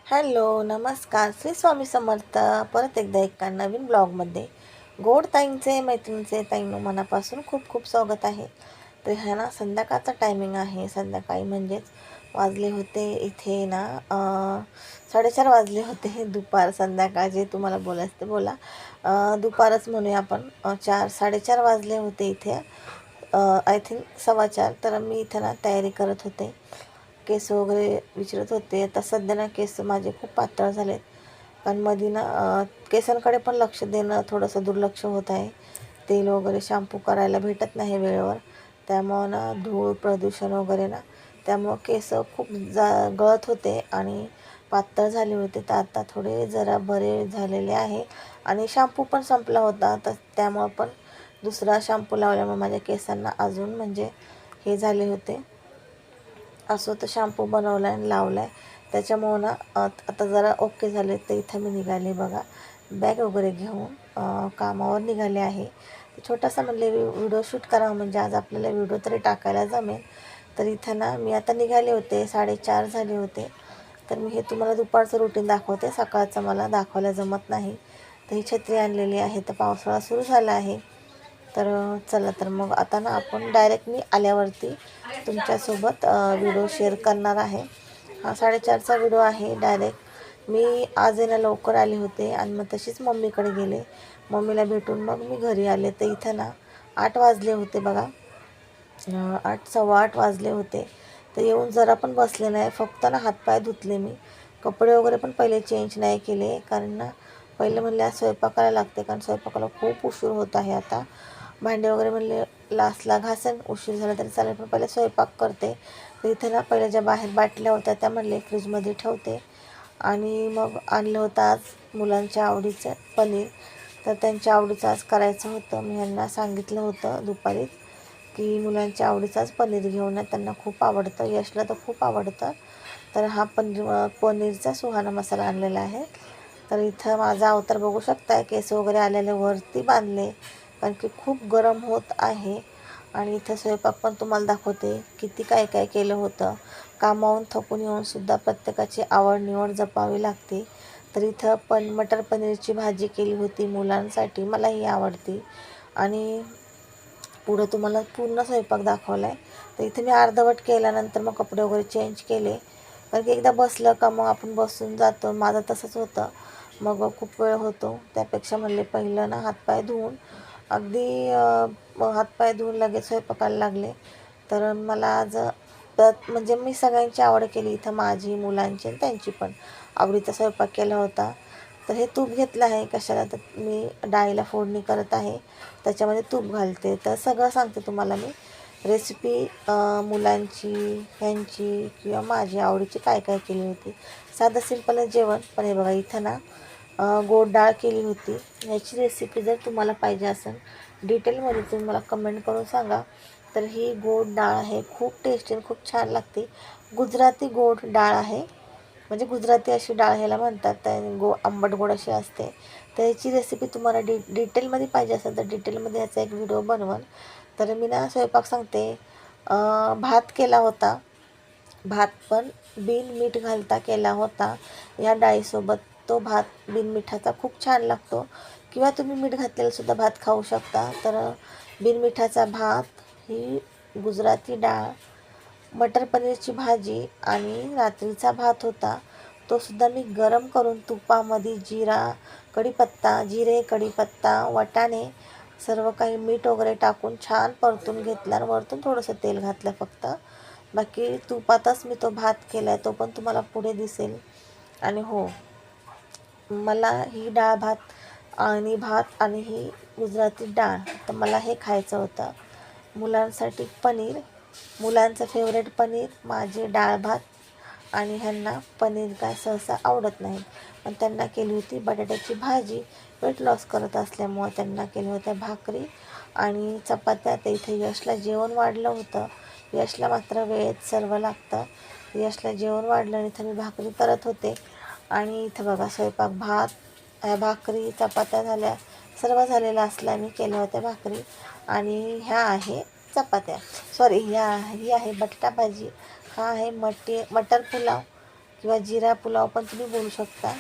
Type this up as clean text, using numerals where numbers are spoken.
Hello, नमस्कार. श्री स्वामी समर्थ. परत एकदा एका नवीन ब्लॉगमध्ये गोड ताईंचे, मैत्रिणींचे, ताईंनो मनापासून खूप खूप स्वागत आहे. तर ह्या ना संध्याकाळचा टायमिंग आहे. संध्याकाळी म्हणजेच वाजले होते इथे ना 4:30 वाजले होते. दुपार संध्याकाळ जे तुम्हाला बोलायचं ते बोला. दुपारच म्हणूया आपण. 4:30 वाजले होते इथे. I think 4:15. तर मी इथे ना तयारी करत होते. केस वगैरे विचारत होते. आता सध्या ना केस माझे खूप पातळ झालेत. कारण मध्ये ना केसांकडे पण लक्ष देणं थोडंसं दुर्लक्ष होत आहे. तेल वगैरे शॅम्पू करायला भेटत नाही वेळेवर. त्यामुळं ना धूळ प्रदूषण वगैरे ना त्यामुळं केस खूप गळत होते आणि पातळ झाले होते. तर आता थोडे जरा बरे झालेले आहे आणि शॅम्पू पण संपला होता. तर त्यामुळं पण दुसरा शॅम्पू लावल्यामुळे माझ्या केसांना अजून म्हणजे हे झाले होते. असं तर शॅम्पू बनवला आहे आणि लावला आहे. त्याच्यामुळं ना आता जरा ओके झाले. तर इथं मी निघाले बघा, बॅग वगैरे घेऊन कामावर निघाले आहे. छोटासा म्हणले व्हिडिओ शूट करावा, म्हणजे आज आपल्याला व्हिडिओ तरी टाकायला जमेल. तर इथं ना मी आता निघाले होते, 4:30 झाले होते. तर मी हे तुम्हाला दुपारचं रुटीन दाखवते, सकाळचं मला दाखवायला जमत नाही. तर ही छत्री आणलेली आहे. तर पावसाळा सुरू झाला आहे. तर चला, तर मग आता ना आपण डायरेक्ट मी आल्यावरती तुमच्यासोबत व्हिडिओ शेअर करणार आहे. हा 4:30चा व्हिडिओ आहे. डायरेक्ट मी आज आहे ना लवकर आले होते आणि मग तशीच मम्मीकडे गेले. मम्मीला भेटून मग मी घरी आले. तर इथं ना 8 वाजले होते बघा. 8, 8:15 वाजले होते. तर येऊन जरा पण बसले नाही. फक्त ना हातपाय धुतले मी. कपडे वगैरे पण पहिले चेंज नाही केले, कारण ना पहिले म्हणले आज स्वयंपाकाला लागते, कारण स्वयंपाकाला खूप उशीर होत आहे आता. भांडे वगैरे म्हणले लास्टला घासेन, उशीर झाला तरी चालेल, पण पहिले स्वयंपाक करते. तर इथे ना पहिले ज्या बाहेर बाटल्या होत्या त्या म्हणले फ्रीजमध्ये ठेवते. आणि मग आणलं होतं आज मुलांच्या आवडीचं पनीर. तर त्यांच्या आवडीचं आज करायचं होतं. मी यांना सांगितलं होतं दुपारीच की मुलांच्या आवडीचाच पनीर घेऊन या, त्यांना खूप आवडतं. यशला तर खूप आवडतं. तर हा पनीरचा सुहाना मसाला आणलेला आहे. तर इथं माझा अवतार बघू शकताय, केस वगैरे आलेले वरती बांधले, कारण की खूप गरम होत आहे. आणि इथं स्वयंपाक पण तुम्हाला दाखवते, किती काय काय केलं होतं. कामावून थकून येऊनसुद्धा प्रत्येकाची आवड निवड जपावी लागते. तर इथं मटर पनीरची भाजी केली होती मुलांसाठी, मलाही आवडती. आणि पुढं तुम्हाला पूर्ण स्वयंपाक दाखवला आहे. तर इथे मी अर्धवट केल्यानंतर मग कपडे वगैरे चेंज केले, कारण की एकदा बसलं का मग आपण बसून जातो. माझं तसंच होतं, मग खूप वेळ होतो. त्यापेक्षा म्हणले पहिलं ना हातपाय धुवून अगदी हातपाय धुवून लगेच स्वयंपाकाला लागले. तर मला आज त्यात म्हणजे मी सगळ्यांची आवड केली इथं, माझी, मुलांची आणि त्यांची पण आवडीचा स्वयंपाक केला होता. तर हे तूप घेतलं आहे कशाला, तर मी डाळीला फोडणी करत आहे, त्याच्यामध्ये तूप घालते. तर सगळं सांगते तुम्हाला मी रेसिपी, मुलांची, ह्यांची किंवा माझी आवडीची काय काय केली होती. साधं सिंपलच जेवण. पण हे बघा इथं ना गोड डाळ केली होती. ह्याची रेसिपी जर तुम्हाला पाहिजे असेल डिटेलमध्ये, तुम्ही मला कमेंट करून सांगा. तर ही गोड डाळ आहे, खूप टेस्टी आणि खूप छान लागते. गुजराती गोड डाळ आहे, म्हणजे गुजराती अशी डाळ ह्याला म्हणतात. तर आंबट गोड अशी असते. तर ह्याची रेसिपी तुम्हाला डिटेलमध्ये पाहिजे असेल तर डिटेलमध्ये ह्याचा एक व्हिडिओ बनवून. तर मी ना स्वयंपाक सांगते. भात केला होता. भात पण बिन मीठ घालता केला होता या डाळीसोबत. तो भात बिन मिठाचा खूप छान लागतो, किंवा तुम्ही मीठ घातलेलासुद्धा भात खाऊ शकता. तर बिन मिठाचा भात, ही गुजराती डाळ, मटर पनीरची भाजी आणि रात्रीचा भात होता. तो सुद्धा मी गरम करून तुपामध्ये जिरे, कढीपत्ता, वाटाणे सर्व काही मीठ वगैरे टाकून छान परतून घेतला आणि वरतून थोडंसं तेल घातलं फक्त. बाकी तुपातच मी तो भात केला आहे, तो पण तुम्हाला पुढे दिसेल. आणि हो, मला ही डाळ भात आणि ही गुजराती डाळ, तर मला हे खायचं होतं. मुलांसाठी पनीर, मुलांचं फेवरेट पनीर, माझे डाळ भात. आणि ह्यांना पनीर काय सहसा आवडत नाही, पण त्यांना केली होती बटाट्याची भाजी. वेट लॉस करत असल्यामुळं त्यांना केल्या होत्या भाकरी आणि चपात्या. तर इथे यशला जेवण वाढलं होतं. यशला मात्र वेळेत सर्व लागतं. यशला जेवण वाढलं आणि इथं मी भाकरी करत होते. आणि इथं बघा स्वयंपाक, भात, भाकरी, चपात्या झाल्या, सर्व झालेलं असल्या मी केल्या होत्या भाकरी. आणि ह्या आहे चपात्या, सॉरी ही आहे बटाटा भाजी. हा आहे मटर पुलाव किंवा जिरा पुलाव पण तुम्ही बोलू शकता.